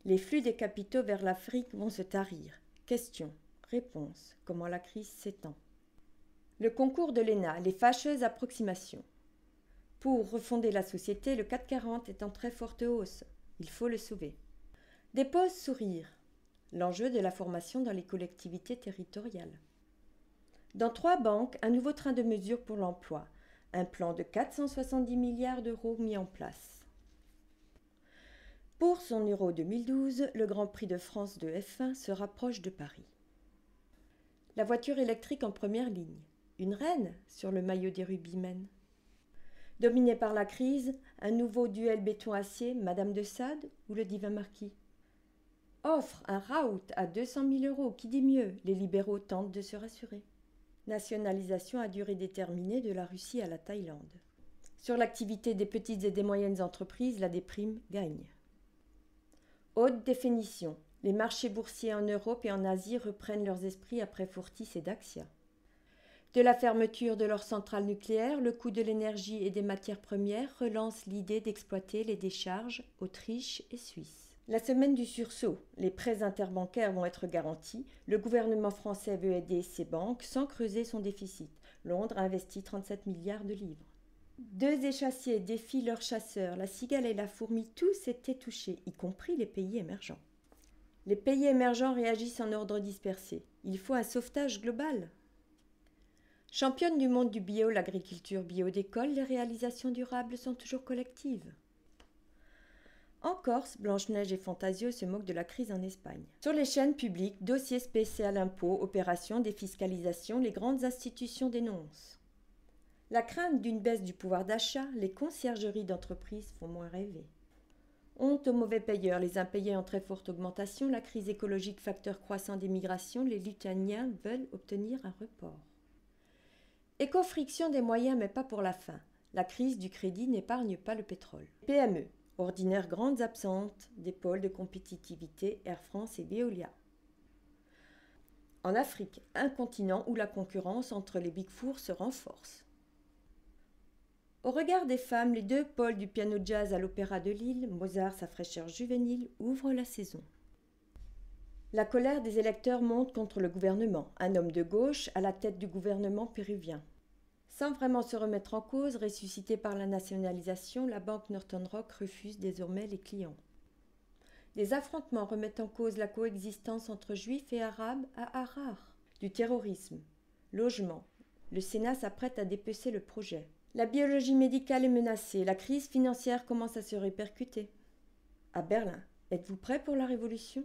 Les flux des capitaux vers l'Afrique vont se tarir. Question, réponse, comment la crise s'étend. Le concours de l'ENA, les fâcheuses approximations. Pour refonder la société, le CAC 40 est en très forte hausse. Il faut le sauver. Des pauses sourires. L'enjeu de la formation dans les collectivités territoriales. Dans 3 banques, un nouveau train de mesures pour l'emploi. Un plan de 470 milliards d'euros mis en place. Pour son Euro 2012, le Grand Prix de France de F1 se rapproche de Paris. La voiture électrique en première ligne. Une reine sur le maillot des rugbymen. Dominé par la crise, un nouveau duel béton-acier, Madame de Sade ou le divin marquis. Offre un raout à 200 000 euros, qui dit mieux? Les libéraux tentent de se rassurer. Nationalisation à durée déterminée de la Russie à la Thaïlande. Sur l'activité des petites et des moyennes entreprises, la déprime gagne. Haute définition. Les marchés boursiers en Europe et en Asie reprennent leurs esprits après Fortis et Daxia. De la fermeture de leurs centrales nucléaires, le coût de l'énergie et des matières premières relance l'idée d'exploiter les décharges Autriche et Suisse. La semaine du sursaut, les prêts interbancaires vont être garantis. Le gouvernement français veut aider ses banques sans creuser son déficit. Londres investit 37 milliards de livres. 2 échassiers défient leurs chasseurs. La cigale et la fourmi, tous étaient touchés, y compris les pays émergents. Les pays émergents réagissent en ordre dispersé. Il faut un sauvetage global. Championne du monde du bio, l'agriculture bio décolle, les réalisations durables sont toujours collectives. En Corse, Blanche-Neige et Fantasio se moquent de la crise en Espagne. Sur les chaînes publiques, dossiers spécial impôts, opérations, défiscalisation, les grandes institutions dénoncent. La crainte d'une baisse du pouvoir d'achat, les conciergeries d'entreprises font moins rêver. Honte aux mauvais payeurs, les impayés en très forte augmentation, la crise écologique, facteur croissant des migrations, les Lituaniens veulent obtenir un report. Éco-friction des moyens, mais pas pour la fin. La crise du crédit n'épargne pas le pétrole. PME, ordinaire grandes absentes des pôles de compétitivité Air France et Veolia. En Afrique, un continent où la concurrence entre les Big Four se renforce. Au regard des femmes, les 2 pôles du piano jazz à l'Opéra de Lille, Mozart, sa fraîcheur juvénile, ouvrent la saison. La colère des électeurs monte contre le gouvernement, un homme de gauche à la tête du gouvernement péruvien. Sans vraiment se remettre en cause, ressuscitée par la nationalisation, la banque Northern Rock refuse désormais les clients. Des affrontements remettent en cause la coexistence entre juifs et arabes à Harar. Du terrorisme, logement. Le Sénat s'apprête à dépecer le projet. La biologie médicale est menacée, la crise financière commence à se répercuter. À Berlin, êtes-vous prêts pour la révolution ?